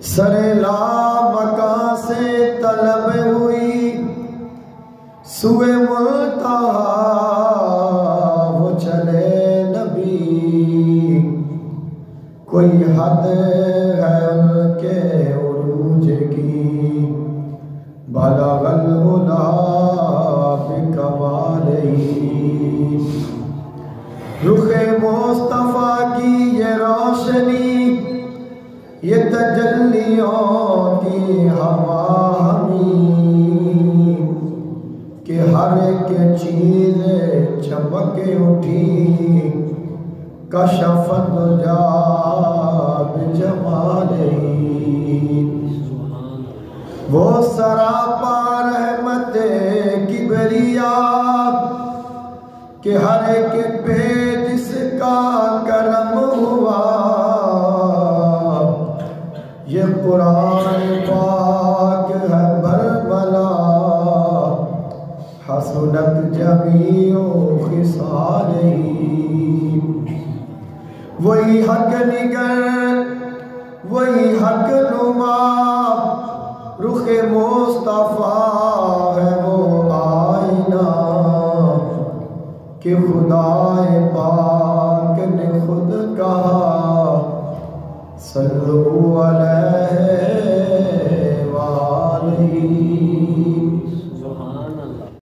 سر لامکاں سے طلب ہوئی سوئے منتہا وہ چلے نبی، کوئی حد ہے ان کے عروج کی، بلغ العلا بکمالہ۔ رخ مصطفیٰ کی یہ روشنی، یہ تجلیوں کی ہوا ہمی، کہ ہر ایک چیز چمک اٹھی، کشفت دجا بجمالہ۔ وہ سراپا رحمت کبریاء، کہ ہر ایک پہ جس کا کرم ہوا، یہ قرآن پاک ہے برملا، حسنت جمیع خصالہ۔ وہی حق نگر وہی حق نما، رخ مصطفیٰ ہے وہ آئینہ، کہ خدا پاک